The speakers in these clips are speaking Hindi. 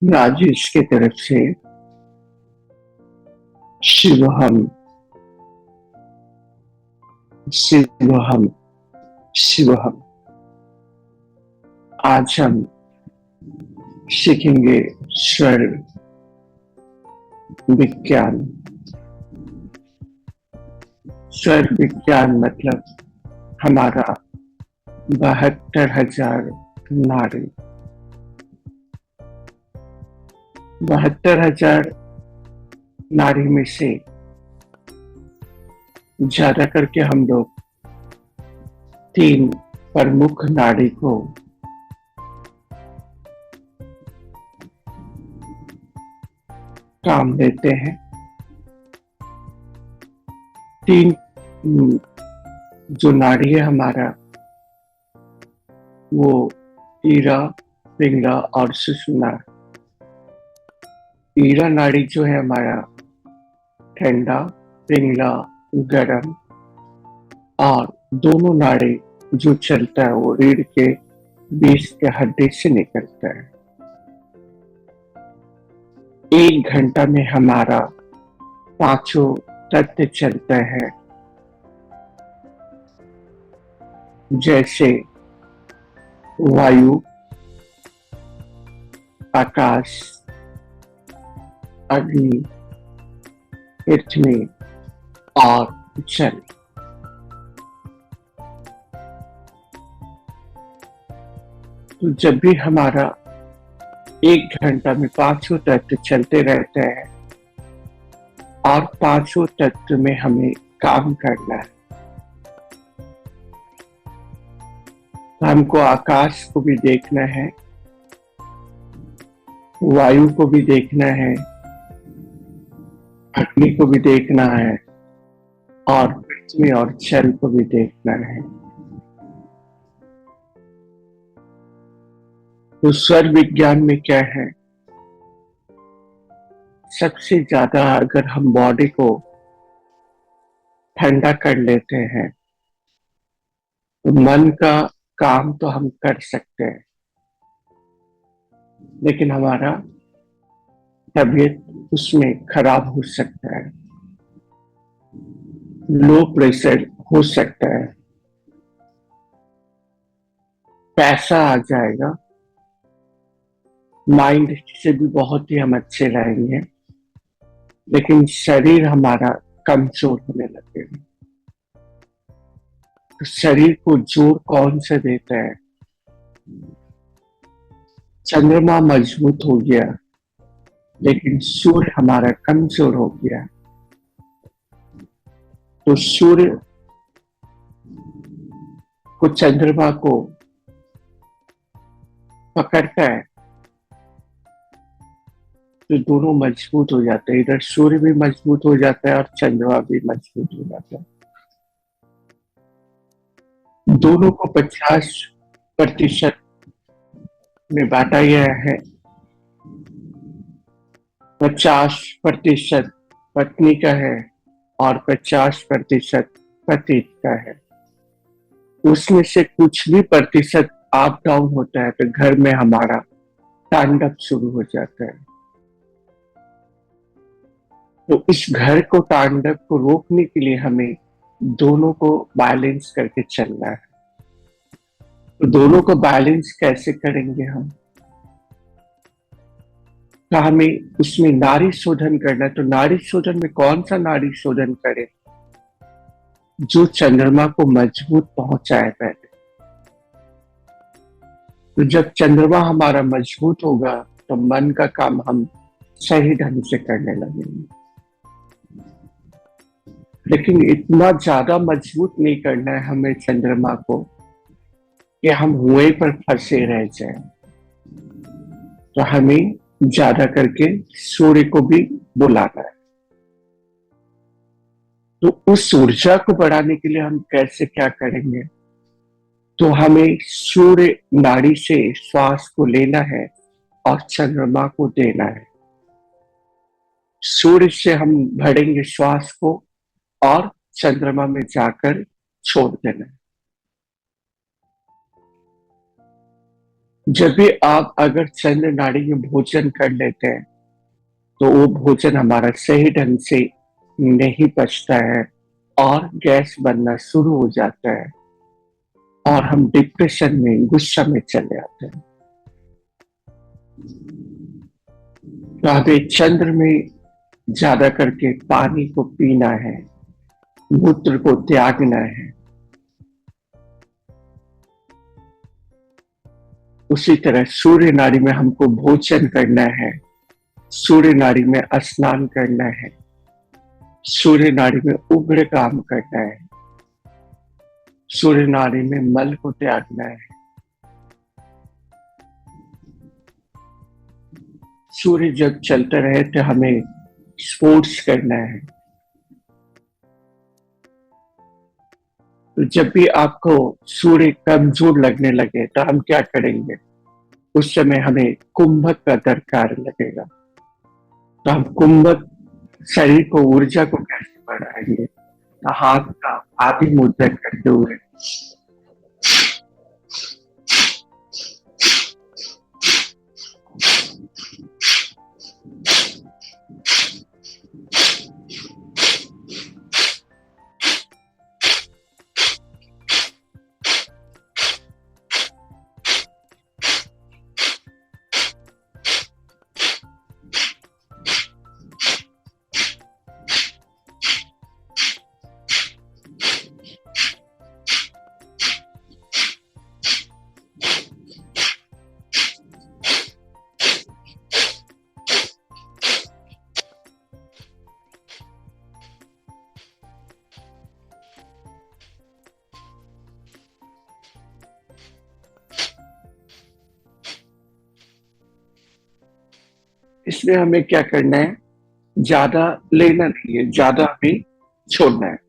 राजेश की तरफ से शिवहम शिवहम शिवहम। आज हम सीखेंगे स्वर विज्ञान। स्वर विज्ञान मतलब हमारा 72,000 नाड़ी। 72,000 नाड़ी में से ज्यादा करके हम लोग 3 प्रमुख नाड़ी को काम देते हैं। 3 जो नाड़ी है हमारा, वो ईरा, पिंगला और सुषुम्ना। ईरा नाड़ी जो है हमारा ठंडा, पिंगला गर्म, और दोनों नाड़ी जो चलता है वो रीढ़ के बीच के हड्डी से निकलता है। 1 घंटा में हमारा 5 तत्व चलता है, जैसे वायु, आकाश, अग्नि, पृथ्वी और जल। तो जब भी हमारा 1 घंटा में 5 तत्व चलते रहते हैं और 5 तत्व में हमें काम करना है, तो हमको आकाश को भी देखना है, वायु को भी देखना है, अग्नि को भी देखना है और पृथ्वी और जल को भी देखना है। तो स्वर विज्ञान में क्या है, सबसे ज्यादा अगर हम बॉडी को ठंडा कर लेते हैं तो मन का काम तो हम कर सकते हैं, लेकिन हमारा तबीयत उसमें खराब हो सकता है, लो प्रेशर हो सकता है, पैसा आ जाएगा, माइंड से भी बहुत ही हम अच्छे रहेंगे, लेकिन शरीर हमारा कमजोर होने लगेगा। तो शरीर को जोर कौन सा देता है? चंद्रमा मजबूत हो गया, लेकिन सूर्य हमारा कमजोर हो गया। तो सूर्य को चंद्रमा को पकड़ता है तो दोनों मजबूत हो जाते हैं। इधर सूर्य भी मजबूत हो जाता है और चंद्रमा भी मजबूत हो जाता है। दोनों को 50% में बांटा गया है। 50% पत्नी का है और 50% पति का है। उसमें से कुछ भी प्रतिशत अप डाउन होता है तो घर में हमारा तांडव शुरू हो जाता है। तो इस घर को, तांडव को रोकने के लिए हमें दोनों को बैलेंस करके चलना है। तो दोनों को बैलेंस कैसे करेंगे हम? तो हमें उसमें नाड़ी शोधन करना है। तो नाड़ी शोधन में कौन सा नाड़ी शोधन करें? जो चंद्रमा को मजबूत पहुंचाए पहले। तो जब चंद्रमा हमारा मजबूत होगा तो मन का काम हम सही ढंग से करने लगेंगे। लेकिन इतना ज्यादा मजबूत नहीं करना है हमें चंद्रमा को कि हम वहीं पर फंसे रह जाएं। तो हमें ज्यादा करके सूर्य को भी बुलाना है। तो उस ऊर्जा को बढ़ाने के लिए हम कैसे क्या करेंगे? तो हमें सूर्य नाड़ी से श्वास को लेना है और चंद्रमा को देना है। सूर्य से हम भरेंगे श्वास को और चंद्रमा में जाकर छोड़ देना है। जब भी आप अगर चंद्र नाड़ी में भोजन कर लेते हैं तो वो भोजन हमारा सही ढंग से नहीं पचता है और गैस बनना शुरू हो जाता है और हम डिप्रेशन में गुस्सा में चले आते हैं। तो हमें चंद्र में ज्यादा करके पानी को पीना है, मूत्र को त्यागना है। उसी तरह सूर्य नाड़ी में हमको भोजन करना है, सूर्य नाड़ी में स्नान करना है, सूर्य नाड़ी में उग्र काम करना है, सूर्य नाड़ी में मल को त्यागना है। सूर्य जब चलते रहे तो हमें स्पोर्ट्स करना है। तो जब भी आपको सूर्य कमजोर लगने लगे तो हम क्या करेंगे? उस समय हमें कुंभक का दरकार लगेगा। तो हम कुंभक शरीर को, ऊर्जा को कैसे बढ़ाएंगे? तो हाथ का आदि मुद्रा करते हुए इसमें हमें क्या करना है? ज्यादा लेना नहीं है, ज्यादा हमें छोड़ना है।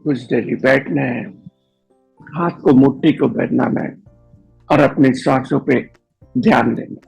कुछ देर बैठना है, हाथ को मुट्ठी को पहनाना है और अपने सांसों पे ध्यान देना।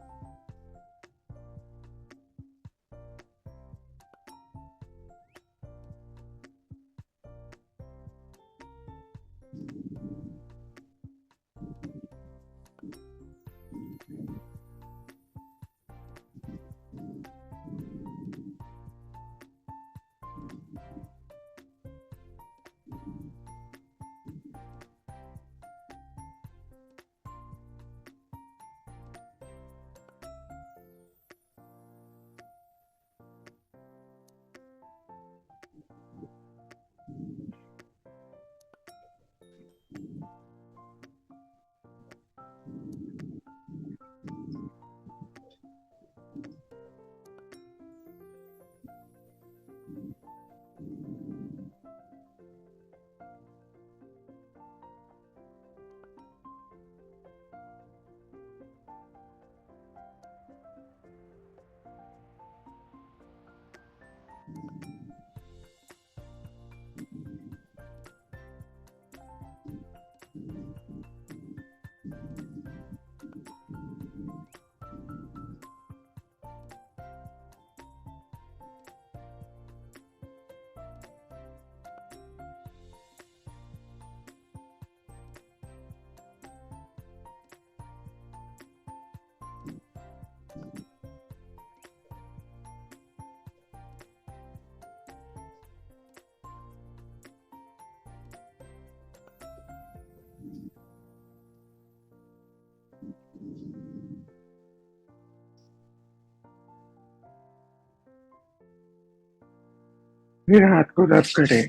फिर हाथ को रब करें।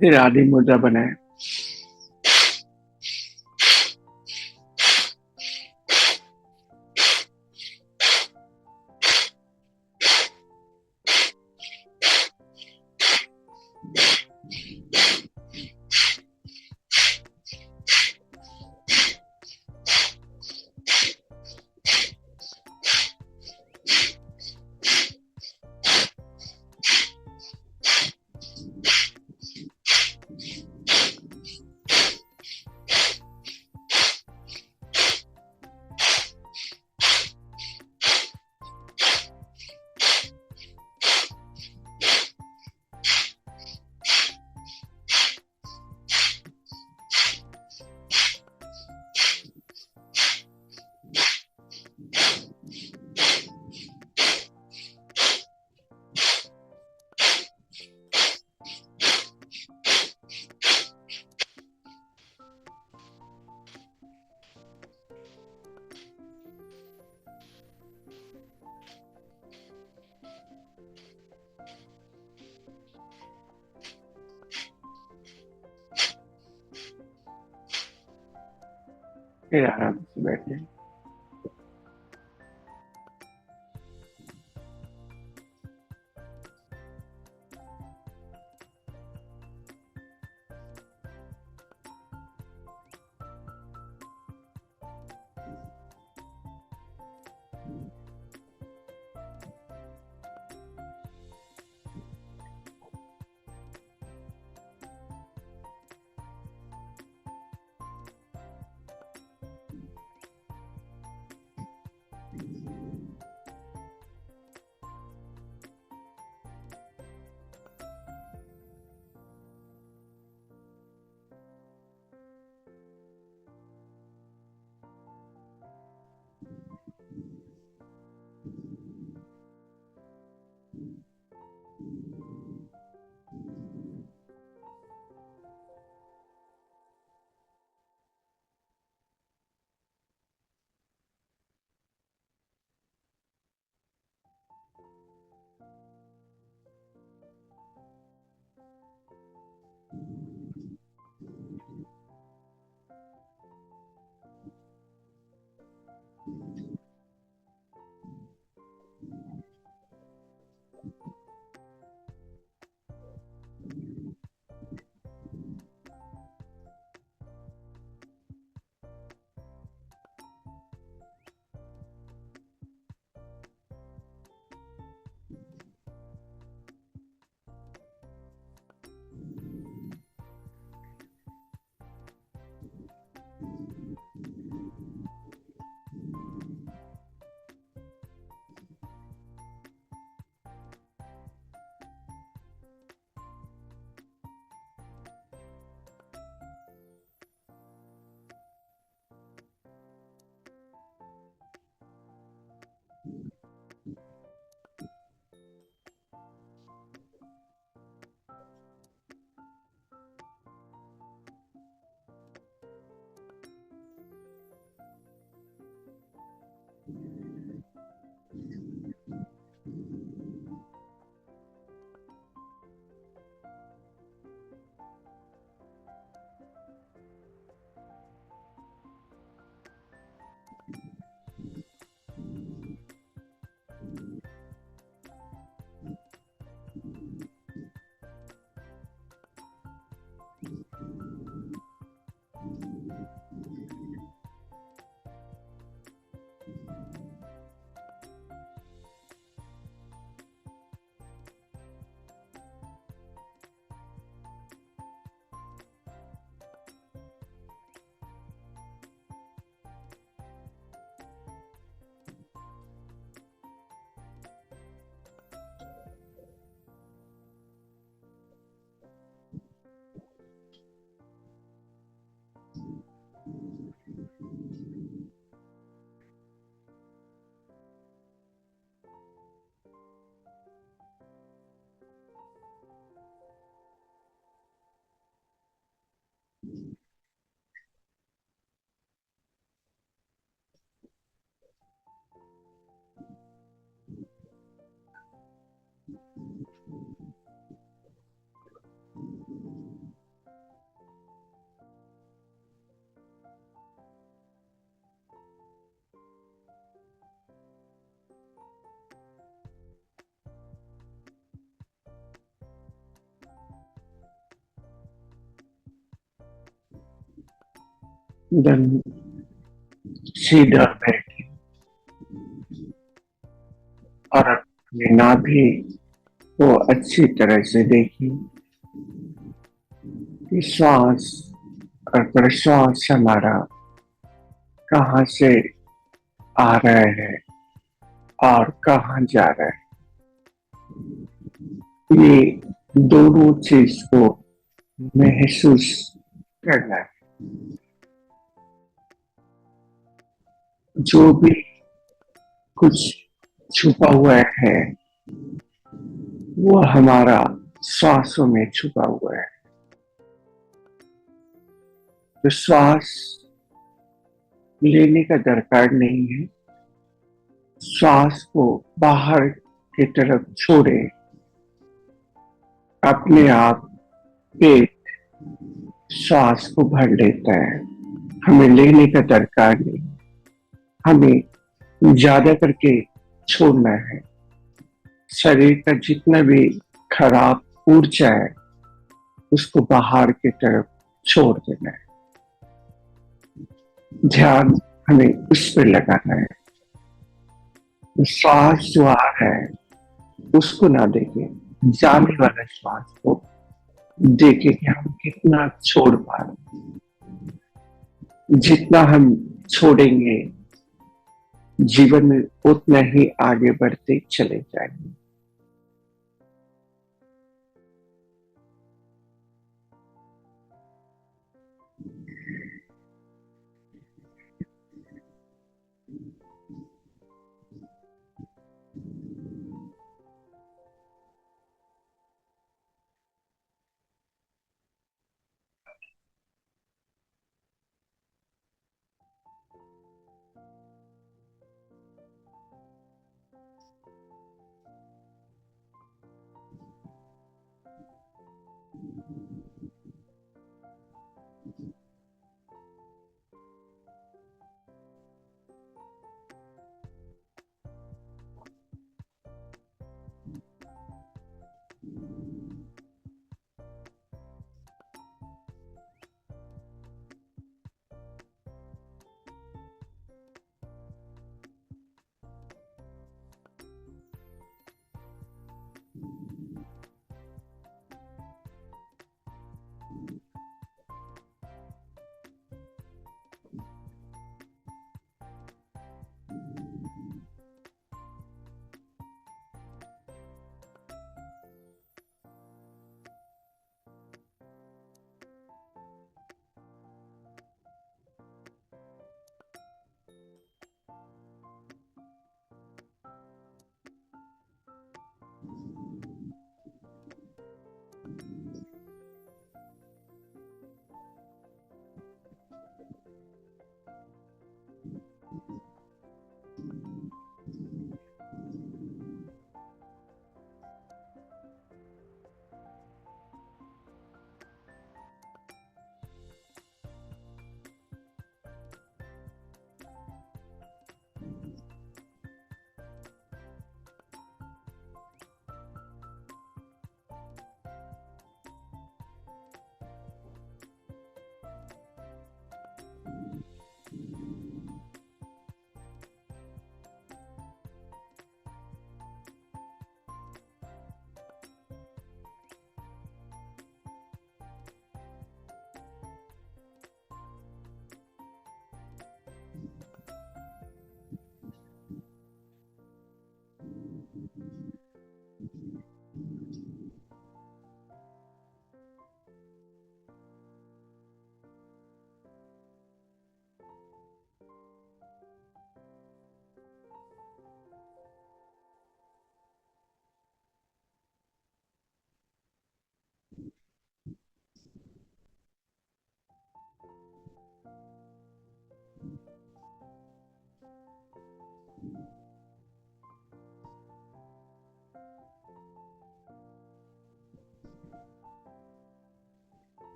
फिर आदि मुद्रा बनाए। फिर आराम से बैठे। दन सीधा बैठे और अपनी नाभि को अच्छी तरह से देखिए कि श्वास और प्रश्वास हमारा कहाँ से आ रहा है और कहाँ जा रहा है। ये दोनों चीज को महसूस करना है। जो भी कुछ छुपा हुआ है वो हमारा श्वासों में छुपा हुआ है। तो श्वास लेने का दरकार नहीं है, श्वास को बाहर की तरफ छोड़े, अपने आप पेट श्वास को भर लेता है। हमें लेने का दरकार नहीं, हमें ज्यादा करके छोड़ना है। शरीर का जितना भी खराब ऊर्जा है उसको बाहर की तरफ छोड़ देना है। ध्यान हमें उस पर लगाना है। श्वास जो आ रहा है उसको ना देखे, जाने वाला श्वास को देखे कि हम कितना छोड़ पा रहे हैं। जितना हम छोड़ेंगे जीवन में उतना ही आगे बढ़ते चले जाएंगे।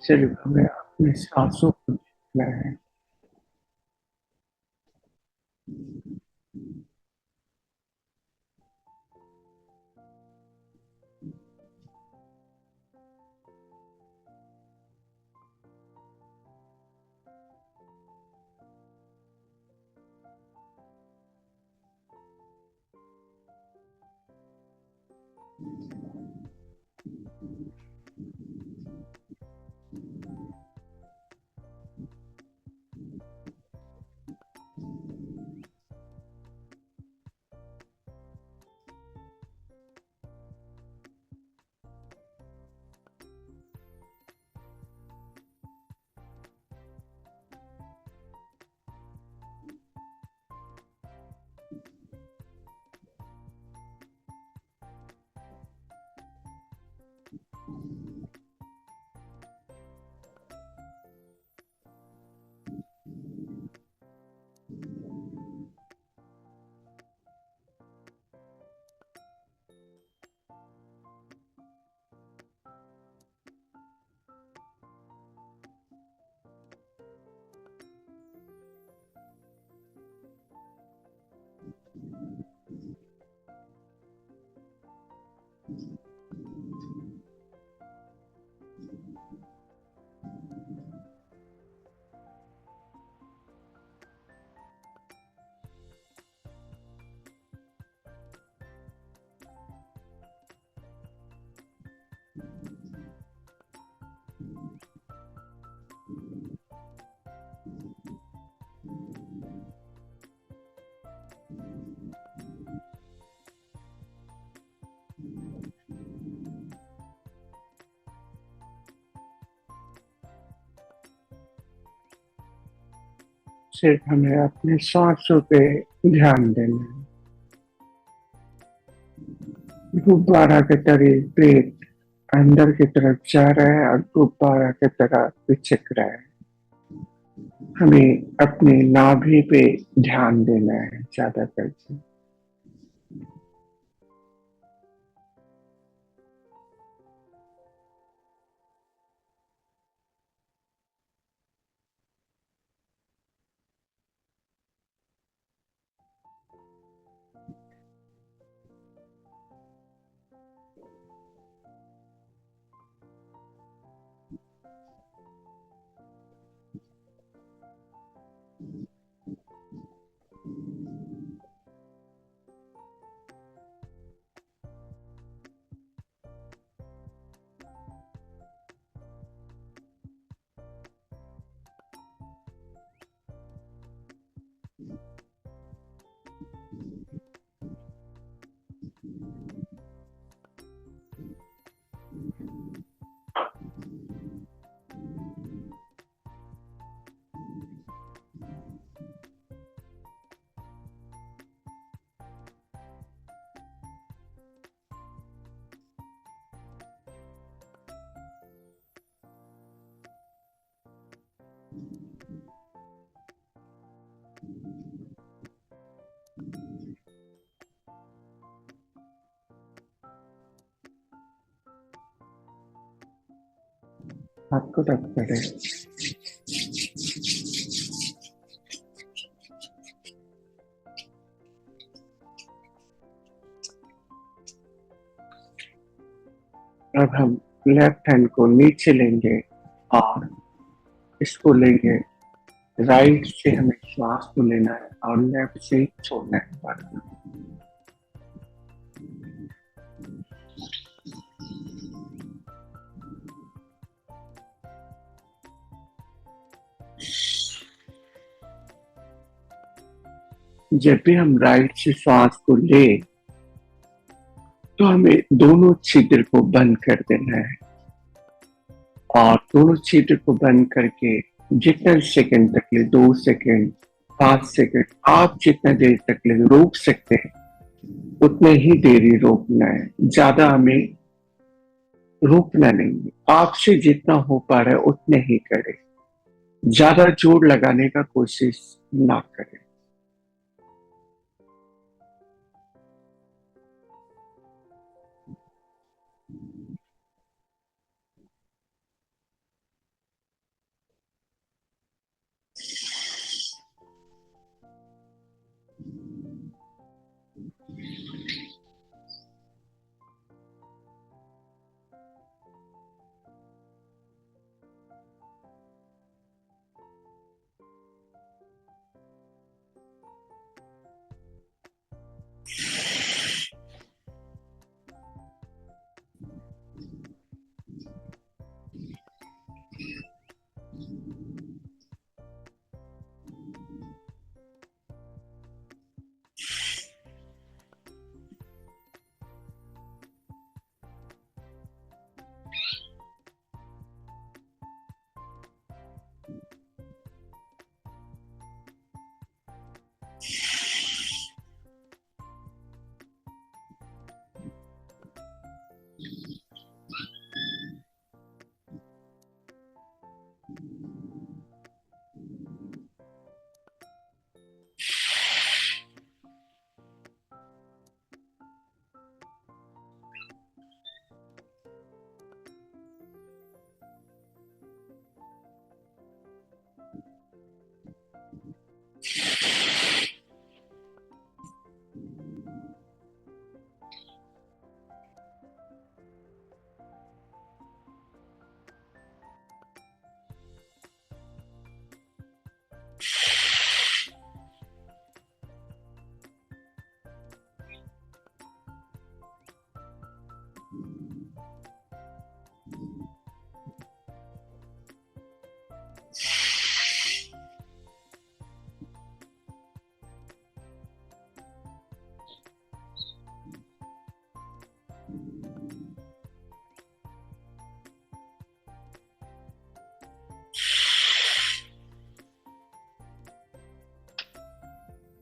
सिर्फ हमें अपनी सांसों को देखना है। सिर्फ हमें अपने सांसों पे ध्यान देना है। गुब्बारा के तरह पेट अंदर की तरफ जा रहा है और गुब्बारा की तरह पिचक रहा है। हमें अपने नाभि पे ध्यान देना है ज्यादा करके। हाथ को रब करें। अब हम लेफ्ट हैंड को नीचे लेंगे और इसको लेंगे। राइट से हमें श्वास को लेना है और लेफ्ट से छोड़ना है बार। जब भी हम राइट से श्वास को ले तो हमें दोनों छिद्र को बंद कर देना है और दोनों छिद्र को बंद करके जितना सेकंड तक ले, 2 सेकंड, 5 सेकंड, आप जितना देर तक ले रोक सकते हैं उतने ही देर ही रोकना है। ज्यादा हमें रोकना नहीं है। आपसे जितना हो पा रहा है उतने ही करें। ज्यादा जोर लगाने का कोशिश ना करें।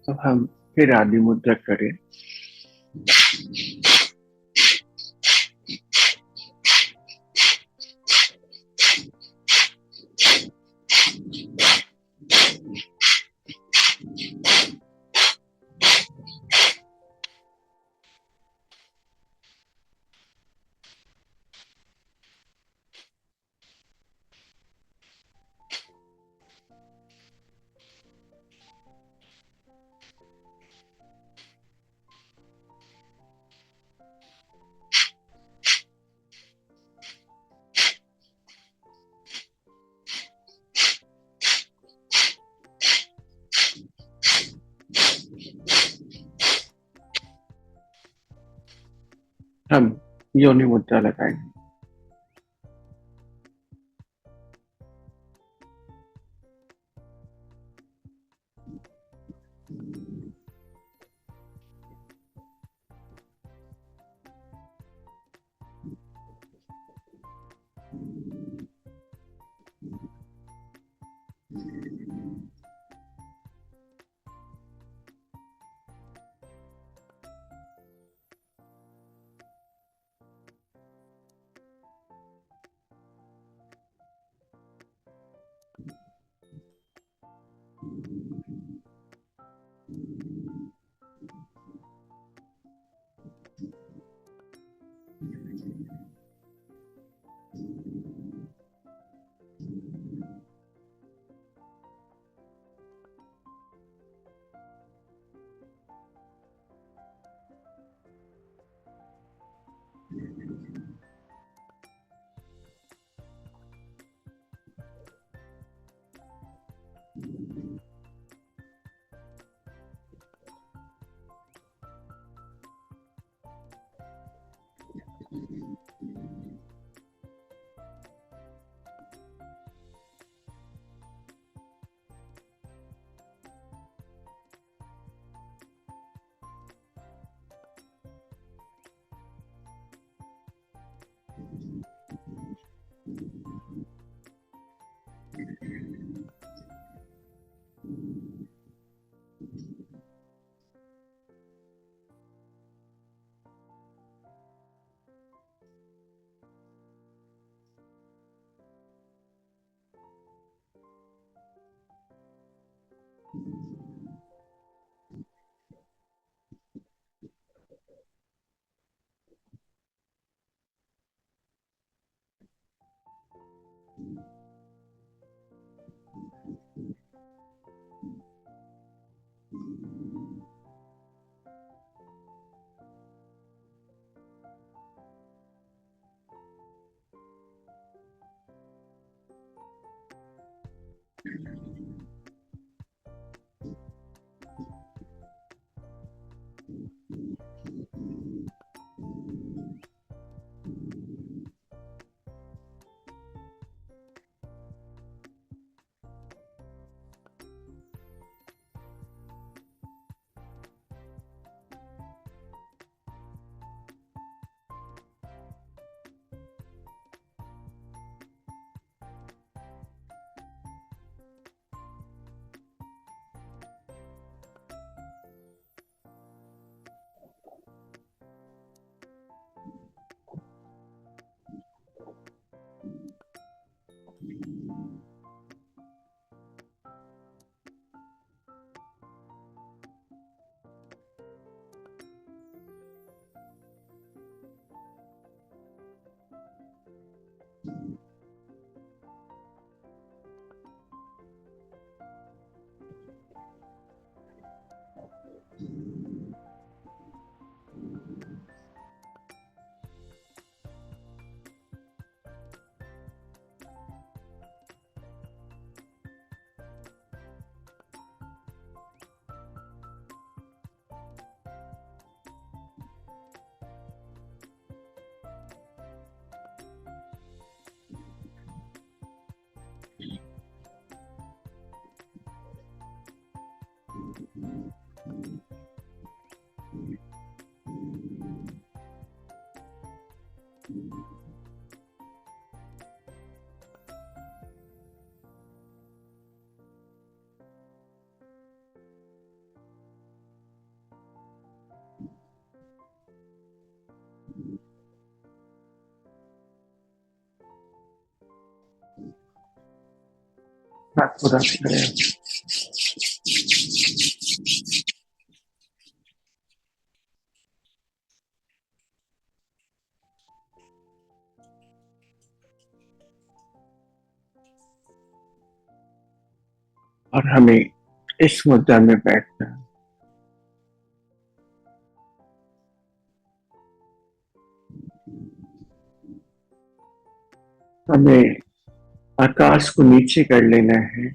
अब हम फिर आदि मुद्रा करें। हम योनि मुद्रा लगाएंगे। अपना पूरा करें। और हमें इस मुद्रा में बैठना, हमें आकाश को नीचे कर लेना है,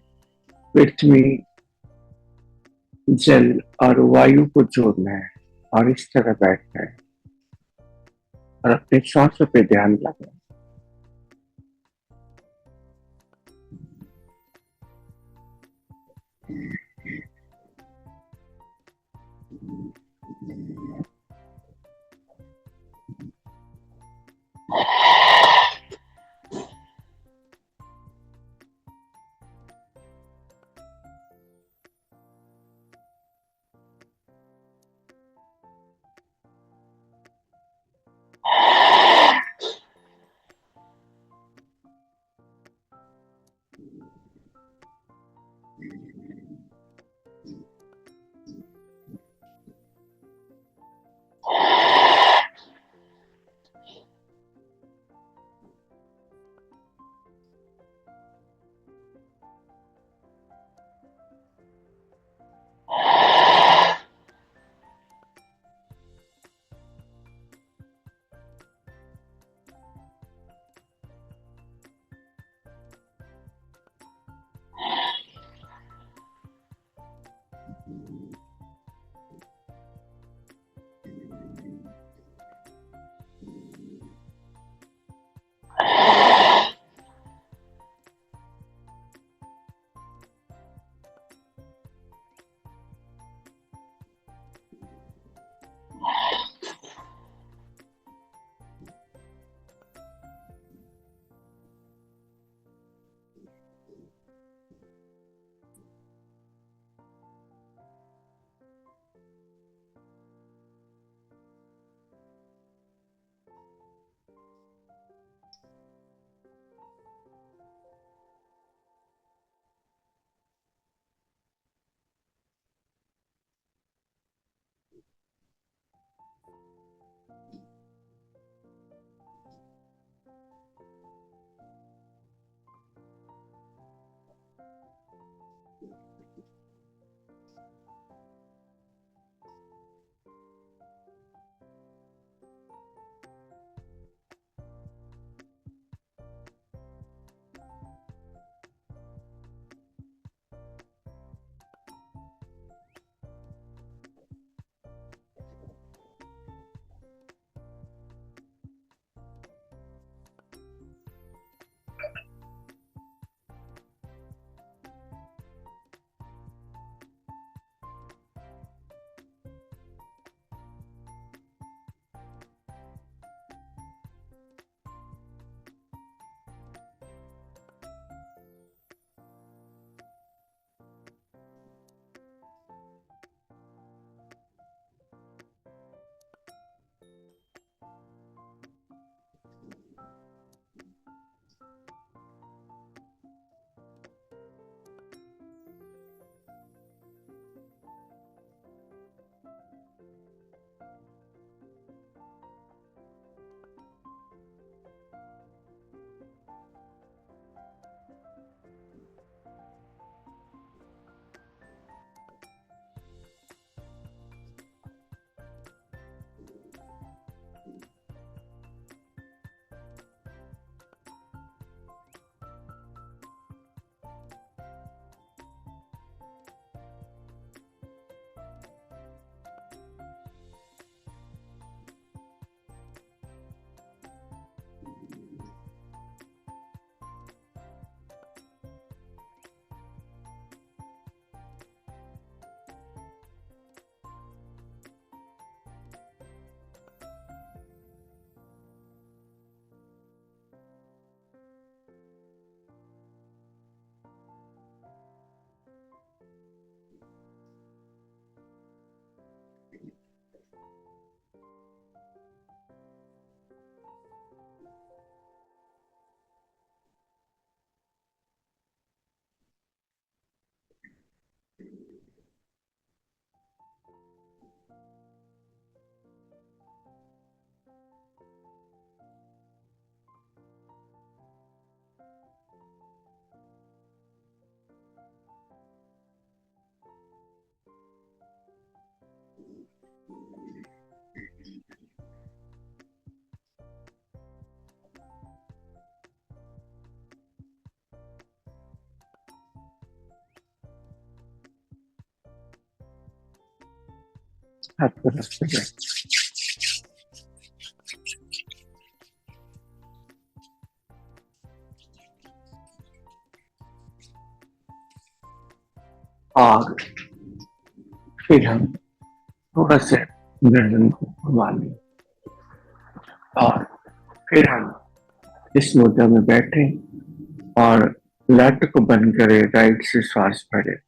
पृथ्वी, जल और वायु को जोड़ना है और इस तरह बैठना है और अपने सांसों पे ध्यान लगाना। हाथ को रखते हैं। और फिर हम थोड़ा सा गर्दन को घुमा लें और फिर हम इस मुद्रा में बैठे और लट को बंद करें, राइट से श्वास भरे।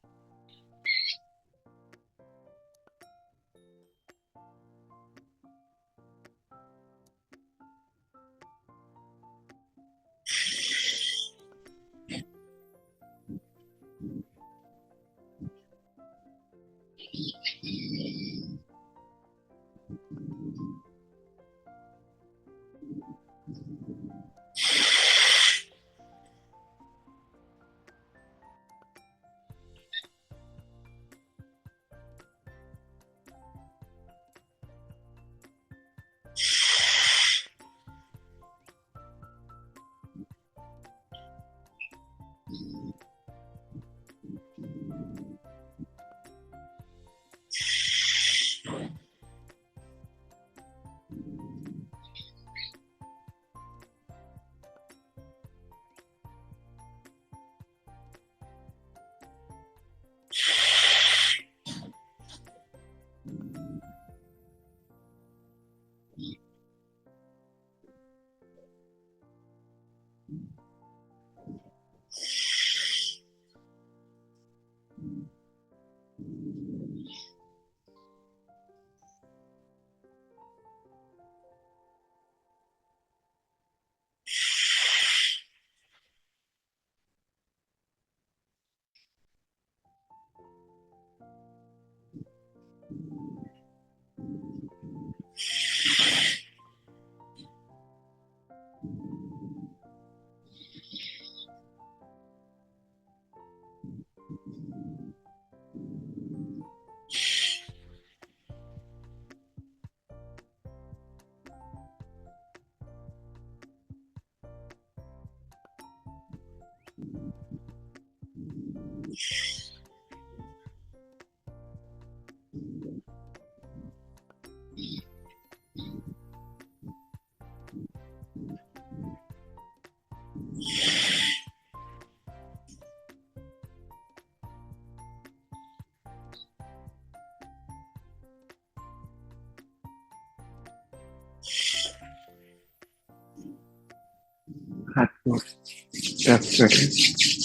हाथ को रख करें।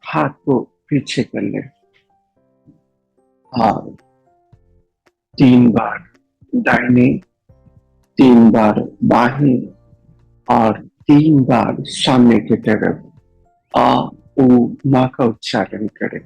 हाथ को पीछे कर लें और 3 बार दाहिने, 3 बार बाहें और 3 बार सामने की तरफ आ ऊ माँ का उच्चारण करें।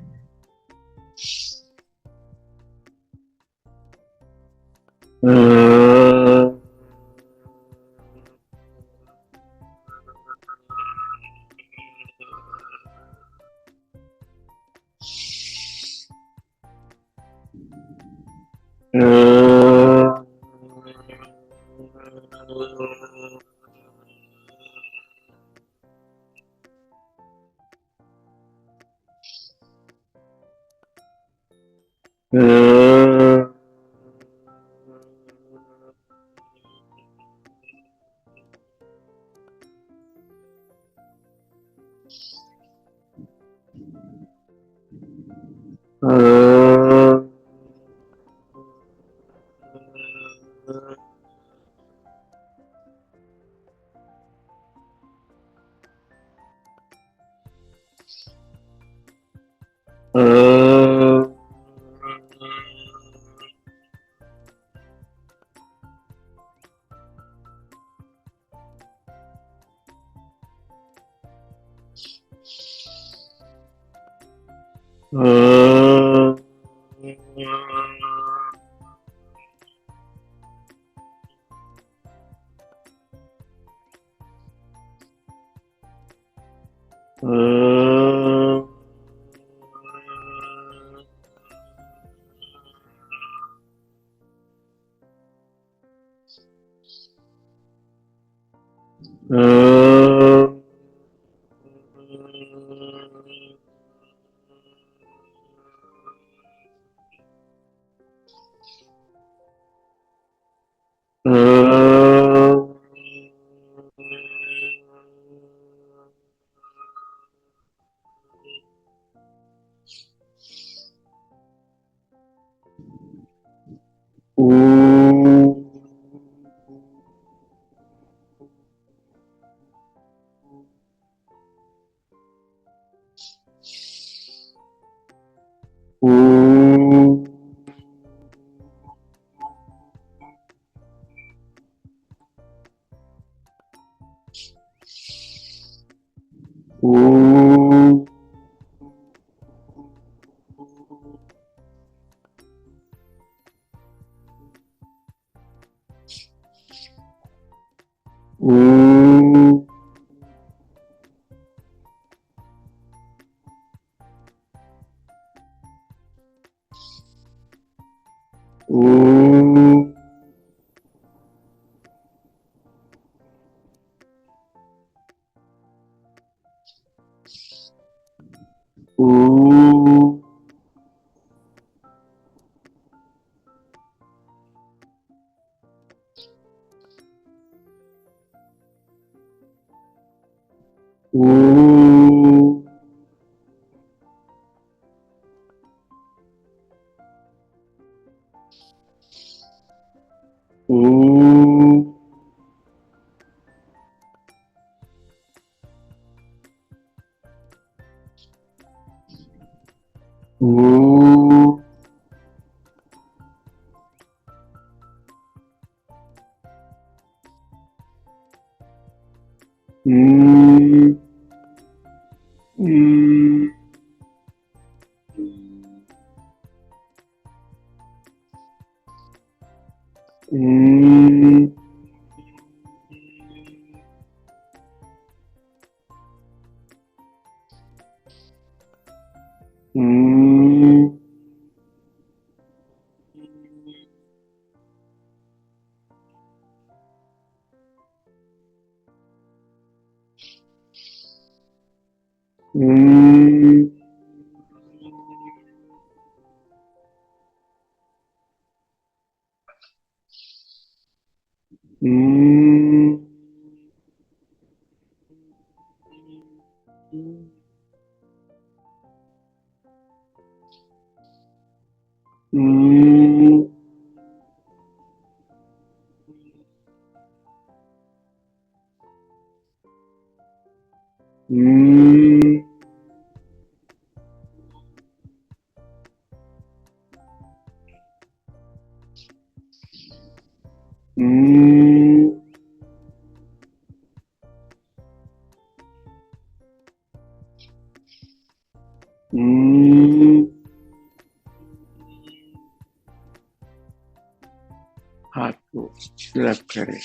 हाथ को रब करें।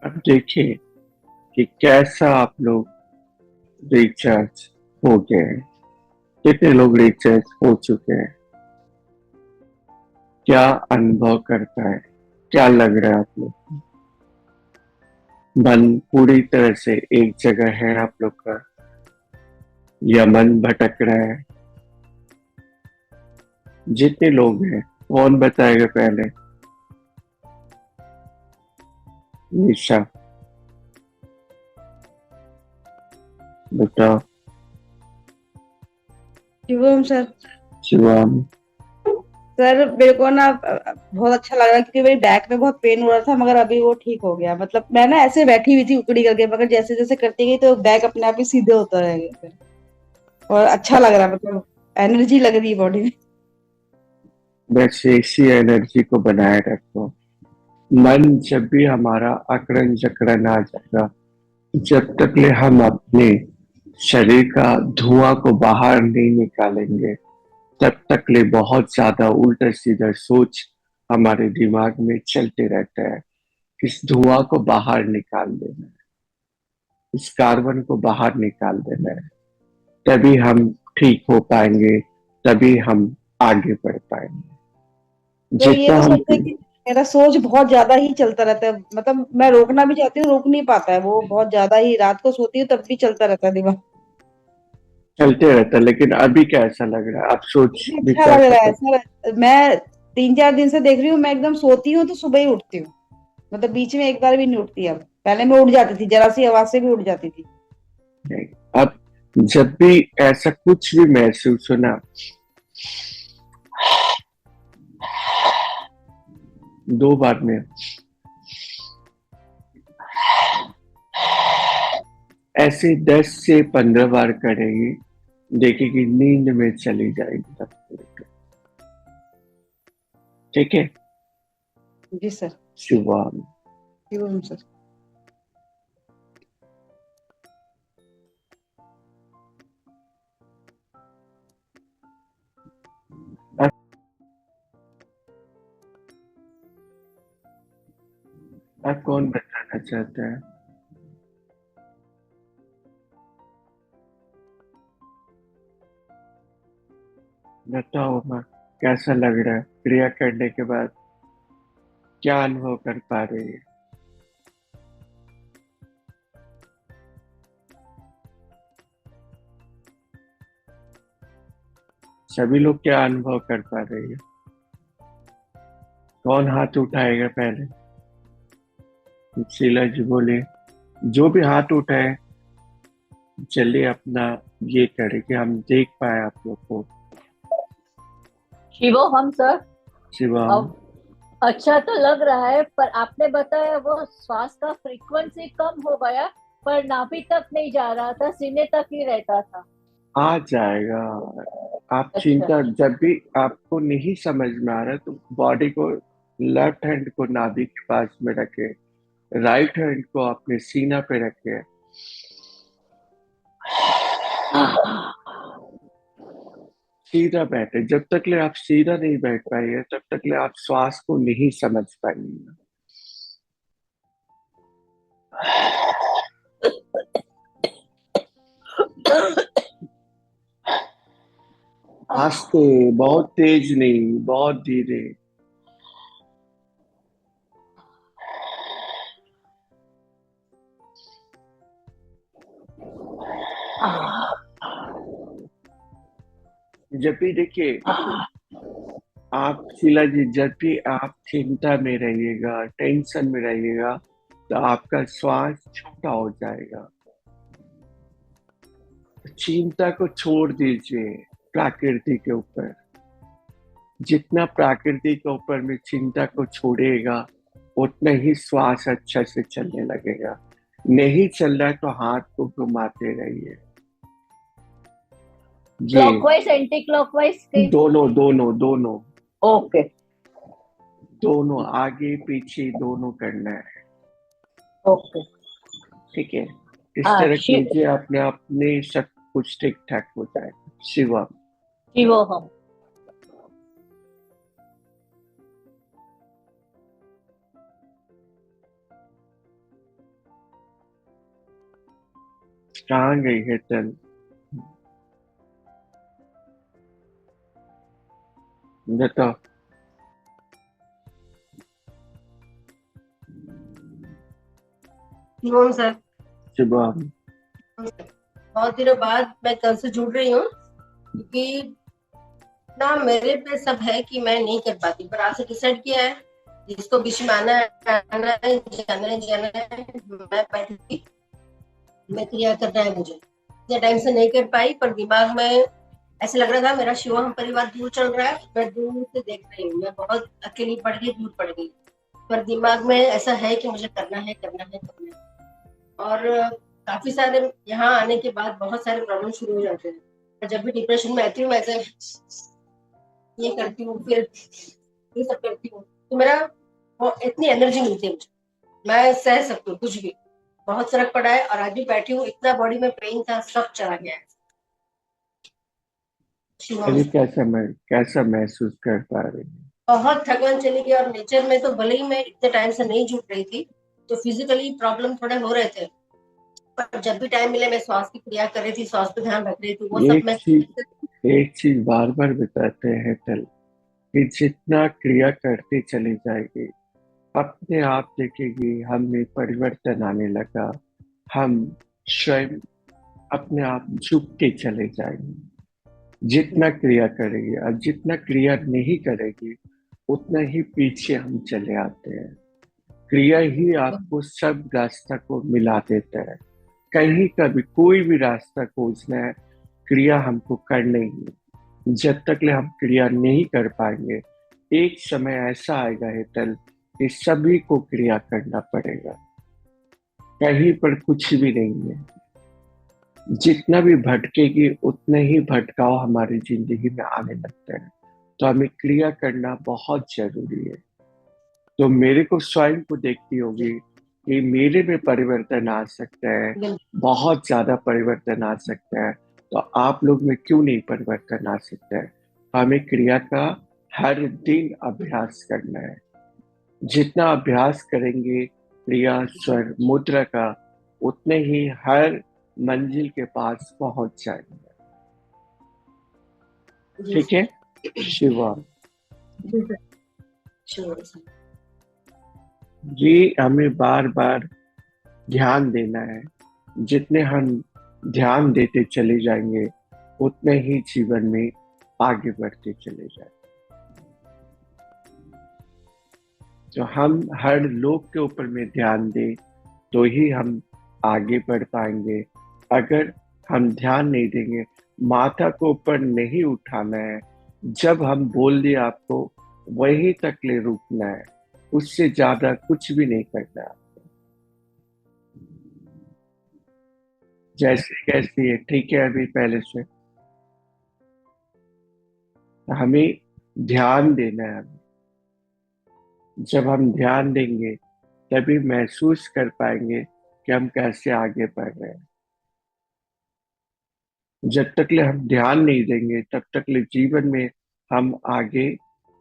अब देखिए कि कैसा आप लोग रिचार्ज हो गए हैं, कितने लोग रिचार्ज हो चुके हैं, क्या अनुभव करता है, क्या लग रहा है आप लोग? मन पूरी तरह से एक जगह है आप लोग का, या मन भटक रहा है? जितने लोग हैं, कौन बताएगा पहले? निशा, बताओ। शिवम सर। शिवाम। सर मेरे को ना बहुत अच्छा लग रहा है क्योंकि मेरी बैक में बहुत पेन हो रहा था, मगर अभी वो ठीक हो गया। मतलब मैं ना ऐसे बैठी हुई थी उकड़ी करके, मगर जैसे जैसे करती गई तो बैक अपने आप ही सीधे होता रह गया फिर। और अच्छा लग रहा है, मतलब एनर्जी लग रही है बॉडी में। बस इसी एनर्जी को बनाए रखो। मन जब भी हमारा अकड़न जकड़न आ जाएगा, जब तक ले हम अपने शरीर का धुआं को बाहर नहीं निकालेंगे, तब तक ले बहुत ज्यादा उल्टा सीधा सोच हमारे दिमाग में चलते रहता है। इस धुआं को बाहर निकाल देना है, इस कार्बन को बाहर निकाल देना है, तभी हम ठीक हो पाएंगे, तभी हम आगे बढ़ पाएंगे। तो ये जितना तो हम सच है कि मेरा सोच बहुत ज्यादा ही चलता रहता है। मतलब मैं रोकना भी चाहती हूँ, रोक नहीं पाता है वो। बहुत ज्यादा ही रात को सोती हूँ तब भी चलता रहता है दिमाग। चलते रहता है, लेकिन अभी कैसा लग रहा है? आप सोच मुझे अच्छा विचार लग कर रहा है सकते। सर। मैं 3-4 दिन से देख रही हूँ, मैं एकदम सोती हूँ तो सुबह ही उठती हूँ। मतलब बीच में एक बार भी नहीं उठती। अब पहले मैं उठ जाती थी, जरा सी आवाज से भी उठ जाती थी। नहीं, अब जब भी ऐसा कुछ भी महसूस हो ना, 2 बार में ऐसे 10 से 15 बार करेंगे, देखेगी नींद में चली जाएगी तब। ठीक है। जी सर। सुबह शिवम सर। आप कौन बताना चाहता है? बताओ माँ, कैसा लग रहा है क्रिया करने के बाद? क्या अनुभव कर पा रही है? सभी लोग क्या अनुभव कर पा रही है? कौन हाथ उठाएगा पहले? शीला जी बोले। जो भी हाथ उठाए, चलिए अपना ये करे कि हम देख पाए आप लोग को। शिवो हम सर। शिवम। अब अच्छा तो लग रहा है, पर आपने बताया वो श्वास का फ्रीक्वेंसी कम हो गया, पर नाभि तक नहीं जा रहा था, सीने तक ही रहता था। आ जाएगा। आप अच्छा। चिंता, जब भी आपको नहीं समझ में आ रहा तो बॉडी को, लेफ्ट हैंड को नाभि के पास में रखे, राइट हैंड को अपने सीना पे रखे, सीधा बैठे। जब तक ले आप सीधा नहीं बैठ पाएंगे, तब तक ले आप श्वास को नहीं समझ पाएंगे। आस्ते, बहुत तेज नहीं, बहुत धीरे। जब भी देखिए, आप शीला जी, जब भी आप चिंता में रहिएगा, टेंशन में रहिएगा, तो आपका श्वास छोटा हो जाएगा। चिंता को छोड़ दीजिए प्रकृति के ऊपर। जितना प्रकृति के ऊपर में चिंता को छोड़ेगा, उतना ही श्वास अच्छा से चलने लगेगा। नहीं चल रहा है तो हाथ को घुमाते रहिए। ये क्लॉकवाइज एंटी क्लॉकवाइज के? दोनों दोनों दोनों ओके। दोनों, आगे पीछे दोनों करना है। ओके। ठीक है। इस हाँ तरह कीजिए, अपने अपने सब कुछ ठीक ठाक हो जाएगा। शिवम। शिवो हम। कहाँ गई है तल? बताओ। शुभम सर। सुबह। बहुत दिनों बाद मैं कल से जुड़ रही हूँ, क्योंकि ना मेरे पे सब है कि मैं नहीं कर पाती, पर आज से डिसाइड किया है जिसको बीच में आना है, आना है, जाना है, मैं बैठी मैं क्रिया करना है मुझे। इतने टाइम से नहीं कर पाई, पर दिमाग में ऐसे लग रहा था मेरा शिवम परिवार दूर चल रहा है, मैं दूर से देख रही हूँ, मैं बहुत अकेली पड़ गई, दूर पड़ गई। पर दिमाग में ऐसा है कि मुझे करना है, करना है, करना है। और काफी सारे यहाँ आने के बाद बहुत सारे प्रॉब्लम शुरू हो जाते हैं। और जब भी डिप्रेशन में आती हूँ, मैं ऐसे ये करती हूँ, फिर ये सब करती हूँ, तो मेरा वो इतनी एनर्जी मिलती है मुझे, मैं सह सकती हूँ कुछ भी। बहुत फर्क पड़ा है, और आज भी बैठी हूँ, इतना बॉडी में पेन था, सब चला गया है। शिवम अभी से कैसा महसूस कर पा रही है? बहुत थकान चली गई, और नेचर में तो भले ही मैं इतने टाइम से नहीं जुट रही थी, तो फिजिकली प्रॉब्लम थोड़े हो रहे थे, पर जब भी टाइम मिले मैं श्वास की क्रिया कर रही थी, श्वास पे ध्यान रख रही थी, वो सब एक मैं चीज एक चीज बार बार बताते हैं तल, कि जितना क्रिया करते चली जाएगी, अपने आप देखेगी हमें परिवर्तन आने लगा। हम स्वयं अपने आप झुकते चले जाएंगे जितना क्रिया करेगी। और जितना क्रिया नहीं करेगी उतना ही पीछे हम चले आते हैं। क्रिया ही आपको सब रास्ता को मिला देता है। कहीं का भी कोई भी रास्ता खोजना है, क्रिया हमको करनी ही है। जब तक ले हम क्रिया नहीं कर पाएंगे, एक समय ऐसा आएगा हेतल कि सभी को क्रिया करना पड़ेगा। कहीं पर कुछ भी नहीं है। जितना भी भटकेगी उतना ही भटकाव हमारी जिंदगी में आने लगता है। तो हमें क्रिया करना बहुत जरूरी है। तो मेरे को स्वयं को देखती होगी कि मेरे में परिवर्तन आ सकता है, बहुत ज्यादा परिवर्तन आ सकता है। तो आप लोग में क्यों नहीं परिवर्तन आ सकता है? हमें क्रिया का हर दिन अभ्यास करना है। जितना अभ्यास करेंगे क्रिया स्वर मुद्रा का, उतने ही हर मंजिल के पास पहुंच जाएंगे। जी ठीक है शिवा? सर। Sure sir. ये हमें बार बार ध्यान देना है। जितने हम ध्यान देते चले जाएंगे उतने ही जीवन में आगे बढ़ते चले जाएंगे। तो हम हर लोग के ऊपर में ध्यान दें तो ही हम आगे बढ़ पाएंगे। अगर हम ध्यान नहीं देंगे, माथा को ऊपर नहीं उठाना है। जब हम बोल दिए आपको, वही तक ले रुकना है, उससे ज्यादा कुछ भी नहीं करना है। जैसे कैसी है ठीक है अभी पहले से। हमें ध्यान देना है। जब हम ध्यान देंगे तभी महसूस कर पाएंगे कि हम कैसे आगे बढ़ रहे हैं। जब तक ले हम ध्यान नहीं देंगे तब तक ले जीवन में हम आगे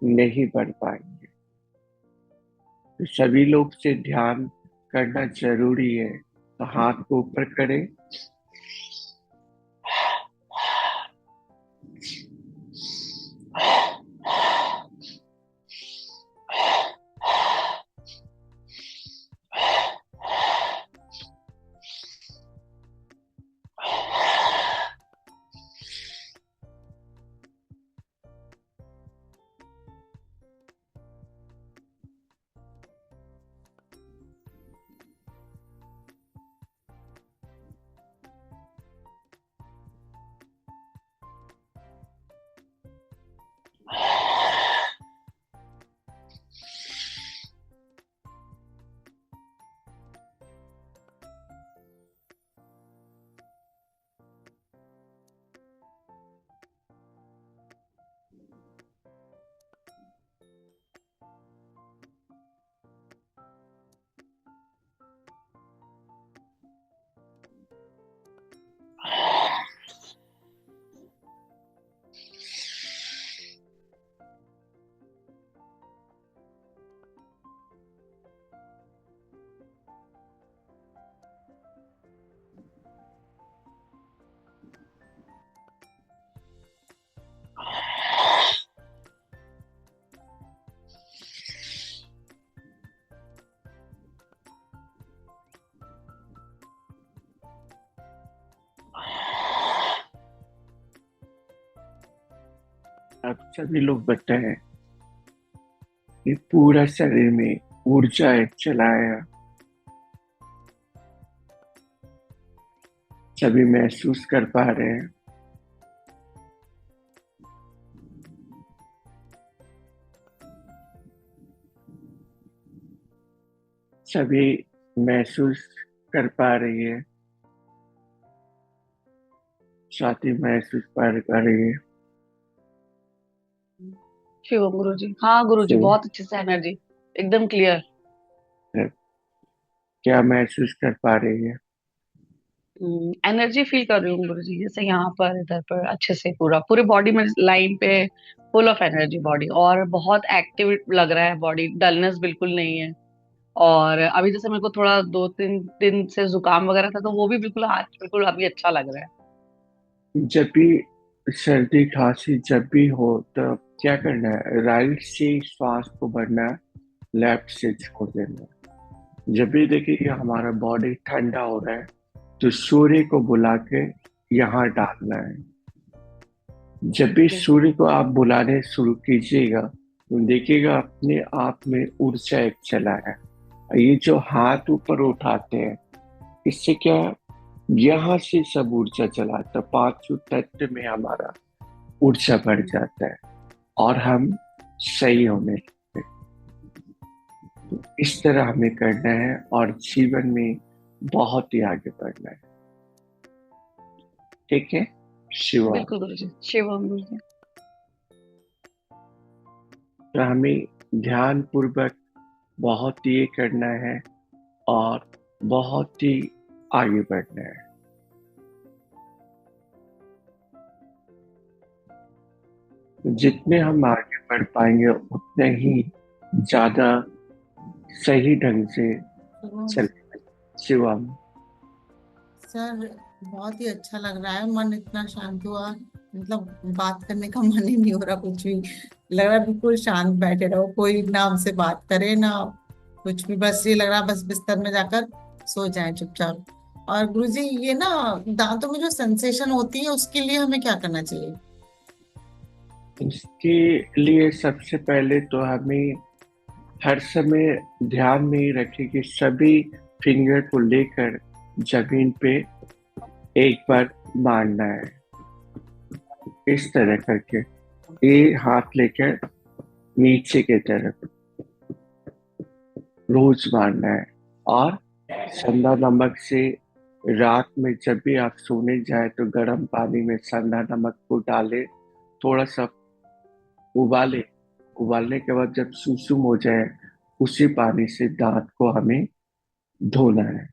नहीं बढ़ पाएंगे। तो सभी लोग से ध्यान करना जरूरी है। तो हाथ को ऊपर करें। आप सभी लोग बताएं कि पूरा शरीर में ऊर्जा एक चलाया, सभी महसूस कर पा रहे हैं। सभी महसूस कर पा रही है, स्वाति महसूस कर रही है। शिव गुरु जी, हाँ गुरु जी, शिव, बहुत अच्छे से एनर्जी एकदम क्लियर। क्या महसूस कर पा रही है? एनर्जी फील कर रही हूँ गुरु जी, जैसे यहाँ पर इधर पर अच्छे से पूरा पूरे बॉडी में लाइन पे फुल ऑफ एनर्जी बॉडी, और बहुत एक्टिव लग रहा है बॉडी, डलनेस बिल्कुल नहीं है। और अभी जैसे मेरे को थोड़ा 2-3 दिन से जुकाम वगैरह था, तो वो भी बिल्कुल आज बिल्कुल अभी अच्छा लग रहा है। जब भी सर्दी खांसी जब भी हो तो क्या करना है? राइट से श्वास को भरना है, लेफ्ट से छोड़ देना है। जब भी देखिए कि हमारा बॉडी ठंडा हो रहा है तो सूर्य को बुला के यहाँ डालना है। जब भी सूर्य को आप बुलाने शुरू कीजिएगा तो देखिएगा अपने आप में ऊर्जा एक चला है। ये जो हाथ ऊपर उठाते हैं, इससे क्या यहाँ से सब ऊर्जा चलाता है, पांचों तत्व में हमारा ऊर्जा बढ़ जाता है और हम सही होने लगते हैं। तो इस तरह हमें करना है और जीवन में बहुत ही आगे बढ़ना है। ठीक है शिवा? बिल्कुल गुरु जी, शिव गुरु जी। तो हमें ध्यान पूर्वक बहुत ये करना है और बहुत ही आगे बढ़ना है। जितने हम आगे बढ़ पाएंगे उतने ही ज्यादा सही ढंग से चलेंगे। शिवम, सर बहुत ही अच्छा लग रहा है, मन इतना शांत हुआ, मतलब बात करने का मन ही नहीं हो रहा, कुछ भी लग रहा है बिल्कुल शांत बैठे रहो, कोई ना हमसे बात करे ना कुछ भी, बस ये लग रहा है बस बिस्तर में जाकर सो जाएं चुपचाप। और गुरुजी ये ना दांतों में जो सेंसेशन होती है उसके लिए हमें क्या करना चाहिए? इसके लिए सबसे पहले तो हमें हर समय ध्यान में ही रखें कि सभी फिंगर को लेकर जमीन पे एक बार मारना है, इस तरह करके ये हाथ लेकर नीचे की तरफ रोज मारना है। और संधा नमक से रात में जब भी आप सोने जाए तो गर्म पानी में संधा नमक को डाले, थोड़ा सा उबाले, उबालने के बाद जब सुसुम हो जाए उसी पानी से दांत को हमें धोना है।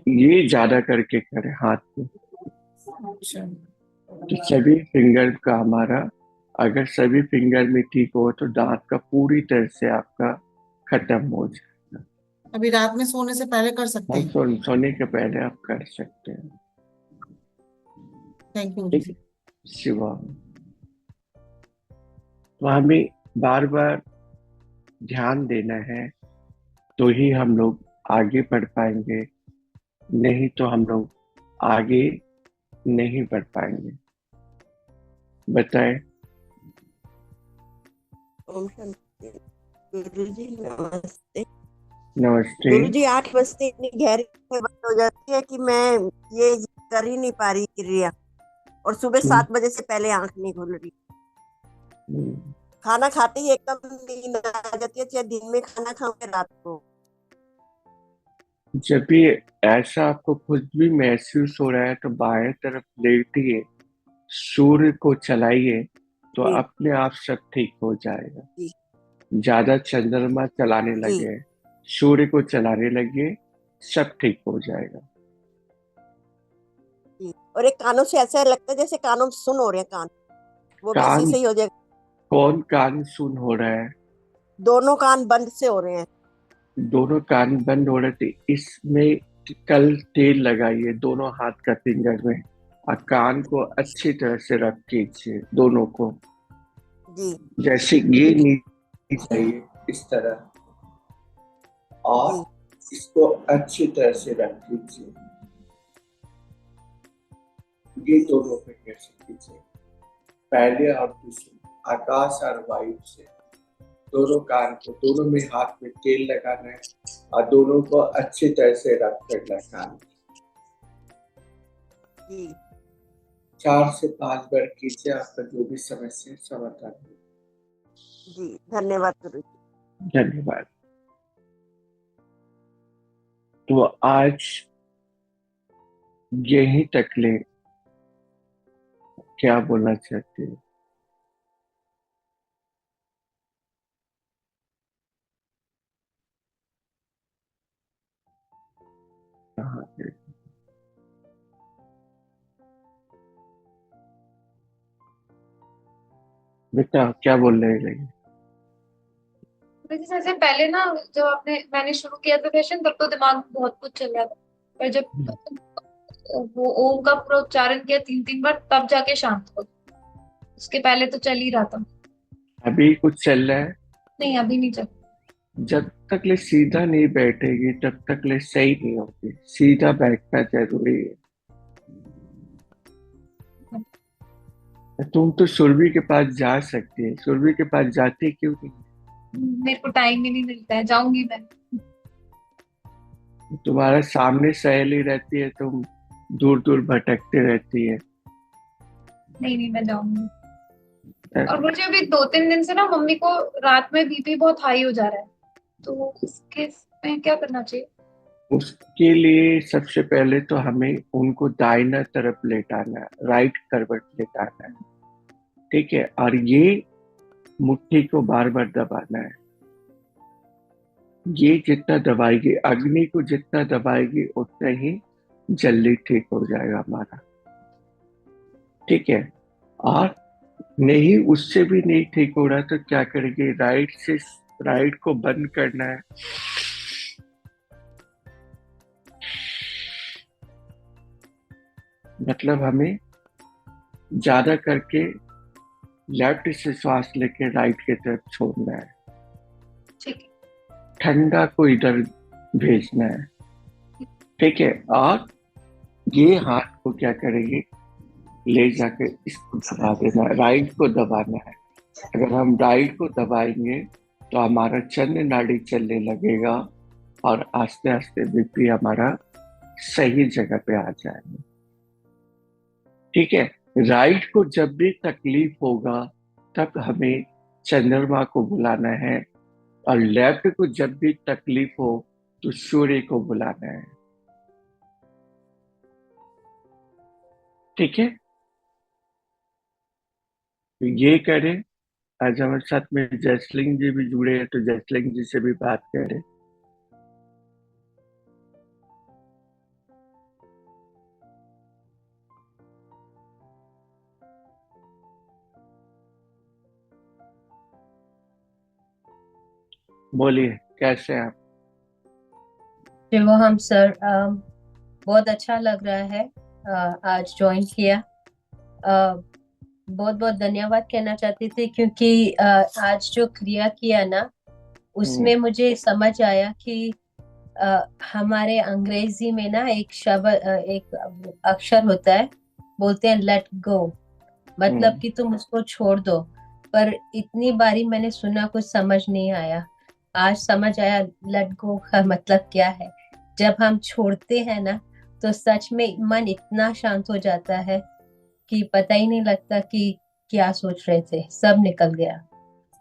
ये ज्यादा करके करें हाथ में। अच्छा, तो सभी फिंगर का हमारा, अगर सभी फिंगर में ठीक हो तो दांत का पूरी तरह से आपका खत्म हो जाए। अभी रात में सोने से पहले कर सकते हैं? सोने के पहले आप कर सकते हैं। थैंक यू ठीक, शिवा। तो हमें बार बार ध्यान देना है तो ही हम लोग आगे बढ़ पाएंगे, नहीं तो हम लोग आगे नहीं बढ़ पाएंगे। बताएं। ओम शांति। गुरुजी नमस्ते। नमस्ते। गुरुजी 8 बजते इतनी गहरी नींद बंद हो जाती है कि मैं ये कर ही नहीं पा रही क्रिया, और सुबह 7 बजे से पहले आंख नहीं खुल रही। खाना खाते ही एकदम नींद आ जाती है, चाहे दिन में खाना खाऊं या रात को। जब भी ऐसा आपको खुद भी महसूस हो रहा है तो बाएं तरफ लेटिए, सूर्य को चलाइए तो जी। अपने आप सब ठीक हो जाएगा। जी। ज्यादा चंद्रमा चलाने जी। लगे, सूर्य को चलाने लगे, सब ठीक हो जाएगा। जी। और एक कानों से ऐसा लगता है जैसे कानों में सुन हो रहे हैं, कान वो भी कान, सही हो जाएगा। कौन कान सुन हो रहा है? दोनों कान बंद से हो रहे हैं। दोनों कान बंद हो रहे थे, इसमें कल तेल लगाइए दोनों हाथ का फिंगर में और कान को अच्छी तरह से रख कीजिए दोनों को। जी। जैसे ये नीचे चाहिए इस तरह, और जी। इसको अच्छी तरह से रख कीजिए, ये दोनों फिंगर से कीजिए। पहले और दूसरे, आकाश और वायु से दोनों कान को, दोनों में हाथ में तेल लगाना है और दोनों को अच्छी तरह से रब करना है कान। जी 4 से 5 बार कीजिए, आपका जो भी समस्या समाधान हो। जी धन्यवाद गुरु जी। धन्यवाद। तो आज यही तक ले, क्या बोलना चाहते हैं? हाँ, बेटा क्या बोल रहे हैं? वैसे सबसे पहले ना, जब मैंने शुरू किया था सेशन, तब तो दिमाग में बहुत कुछ चल रहा था, पर जब वो ओम का पूरा उच्चारण किया 3-3 बार, तब जाके शांत हो। उसके पहले तो चल ही रहा था। अभी कुछ चल रहा है? नहीं, अभी नहीं चल। जब तक ले सीधा नहीं बैठेगी तब तक ले सही नहीं होगी। सीधा बैठना जरूरी है। तुम तो सुरभि के पास जा सकती है, सुरभि के पास जाती क्यों नहीं? मेरे को टाइम ही नहीं मिलता है, जाऊंगी मैं। तुम्हारा सामने सहेली रहती है, तुम दूर दूर भटकते रहती है। नहीं, मैं जाऊंगी। और मुझे अभी 2-3 दिन से ना मम्मी को रात में बीपी बहुत हाई हो जा रहा है, तो इसके में क्या करना चाहिए? उसके लिए सबसे पहले तो हमें उनको दाहिना तरफ लेटाना है, राइट करवट लेटाना है, ठीक है? और ये मुट्ठी को बार बार दबाना है। ये जितना दबाएगी, अग्नि को जितना दबाएगी उतना ही जल्दी ठीक हो जाएगा हमारा, ठीक है? और नहीं, उससे भी नहीं ठीक हो रहा तो क्या करेंगे? राइट को बंद करना है, मतलब हमें ज्यादा करके लेफ्ट से श्वास लेके राइट की तरफ छोड़ना है, ठीक है। ठंडा को इधर भेजना है, ठीक है? और ये हाथ को क्या करेंगे? ले जाकर इसको दबा देना है, राइट को दबाना है। अगर हम राइट को दबाएंगे तो हमारा चंद्र नाड़ी चलने लगेगा और आस्ते आस्ते बीपी हमारा सही जगह पे आ जाएगा, ठीक है? राइट को जब भी तकलीफ होगा तब हमें चंद्रमा को बुलाना है, और लेफ्ट को जब भी तकलीफ हो तो सूर्य को बुलाना है, ठीक है? तो ये करें। आज हमारे साथ में जयसलिंग जी भी जुड़े हैं, तो जयसलिंग जी से भी बात करें। बोलिए, कैसे हैं आप? शिवोहम सर, बहुत अच्छा लग रहा है आज ज्वाइन किया। बहुत बहुत धन्यवाद कहना चाहती थी, क्योंकि आज जो क्रिया किया ना, उसमें मुझे समझ आया कि हमारे अंग्रेजी में ना एक शब्द, एक अक्षर होता है, बोलते हैं लेट गो, मतलब कि तुम उसको छोड़ दो। पर इतनी बारी मैंने सुना, कुछ समझ नहीं आया। आज समझ आया लेट गो का मतलब क्या है। जब हम छोड़ते हैं ना, तो सच में मन इतना शांत हो जाता है कि पता ही नहीं लगता कि क्या सोच रहे थे, सब निकल गया।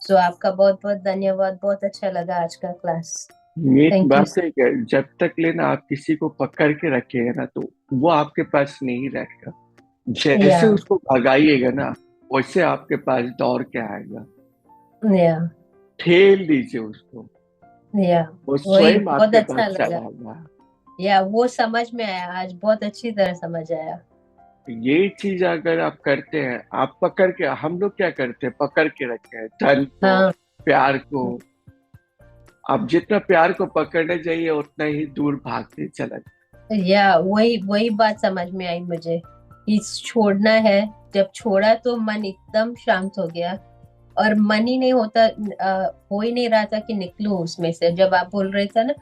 सो आपका बहुत बहुत धन्यवाद, बहुत अच्छा लगा आज का क्लास। ये बात है कि जब तक लेना आप किसी को पकड़ के रखिएगा ना, तो वो आपके पास नहीं रहेगा। जैसे उसको भगाइएगा ना, वैसे आपके पास दौड़ के आएगा। ठेल दीजिए उसको, वो स्वयं बहुत आपके अच्छा पास लगा। चलाएगा। वो समझ में आया, आज बहुत अच्छी तरह समझ आया। ये चीज अगर आप करते हैं, आप पकड़ के, हम लोग क्या करते हैं? पकड़ के रखते हैं धन को, प्यार को। आप जितना प्यार को पकड़ने जाइए उतना ही दूर भागते चला जाए। वही बात समझ में आई मुझे कि छोड़ना है। जब छोड़ा तो मन एकदम शांत हो गया, और मन ही नहीं होता, हो ही नहीं रहा था कि निकलूं उसमें से। जब आप बोल रहे थे ना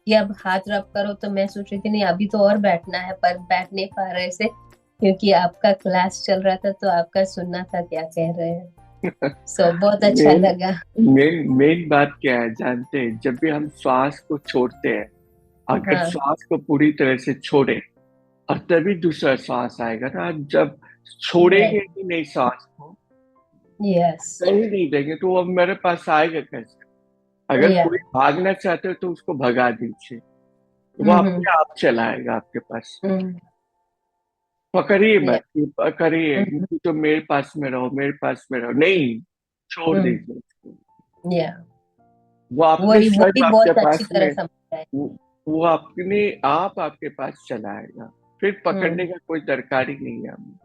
कि अब हाथ रब करो, तो मैं सोच रही थी नहीं, अभी तो और बैठना है, पर बैठ नहीं पा रहे से। क्योंकि आपका क्लास चल रहा था तो आपका सुनना था क्या कह रहे हैं। बहुत अच्छा मेन लगा। मेन बात क्या है जानते हैं, जब भी हम श्वास को छोड़ते हैं, अगर हाँ श्वास को पूरी तरह से छोड़े और तभी दूसरा श्वास आएगा ना, जब छोड़ेंगे ही नहीं श्वास को, यस सही नहीं देंगे तो वो मेरे पास आएगा कैसे? अगर या कोई भागना चाहते हो तो उसको भगा दीजिए, वो अपने आप चला आएगा आपके पास। पकड़िए या मत कि पकड़िए कि तो मेरे पास में रहो, मेरे पास में रहो, नहीं, छोड़ दीजिए उसको। या वो अपने वही स्वयं बहुत आपके अच्छी पास तरह में, समझा है। वो अपने आप आपके पास चला आएगा, फिर पकड़ने का कोई दरकार ही नहीं है हमें।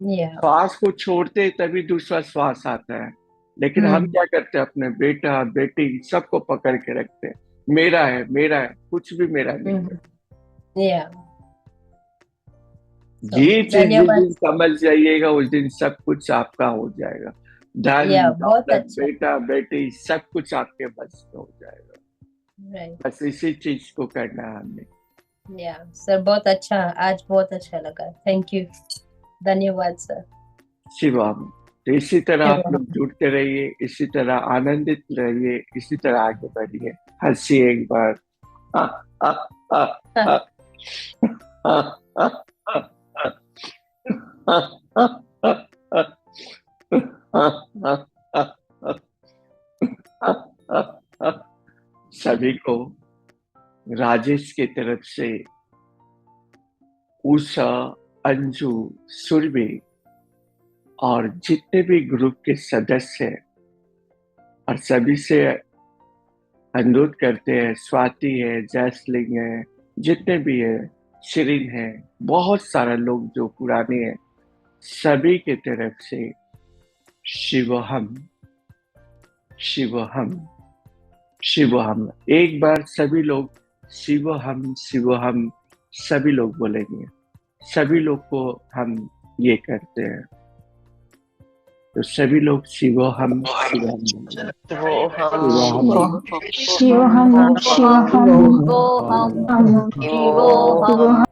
या श्वास को छोड़ते ही तभी दूसरा श्वास आता है, लेकिन हम क्या करते हैं, अपने बेटा बेटी सबको पकड़ के रखते हैं, मेरा है मेरा है, कुछ भी मेरा नहीं है। या ये चीज जिस धन्यवाद। दिन समझ जाइएगा उस दिन सब कुछ आपका हो जाएगा, धन या बहुत दौलत अच्छा। बेटा बेटी सब कुछ आपके बस में हो जाएगा। राइट बस इसी चीज को करना है हमने। या सर बहुत अच्छा, आज बहुत अच्छा लगा। थैंक यू, धन्यवाद सर। शिवम, तो इसी तरह आप शिवम। लोग जुड़ते रहिए, इसी तरह आनंदित रहिए, इसी तरह आगे बढ़िए, हंसिए एक बार। आ, आ, आ, आ, आ, आ, आ, आ, आ, आ, आ, सभी को राजेश की तरफ से, उषा, अंजू, सुरभि और जितने भी ग्रुप के सदस्य हैं, और सभी से अनुरोध करते हैं, स्वाति है, जैसलिंग है, जितने भी है, शिरीन है, बहुत सारे लोग जो पुराने हैं, सभी की तरफ से शिवोहम शिवोहम शिवोहम। एक बार सभी लोग शिवोहम शिवोहम सभी लोग बोलेंगे, सभी लोग को हम ये करते हैं, तो सभी लोग शिवोहम शिवोहम शिवोहम शिवोहम शिवोहम शिवोहम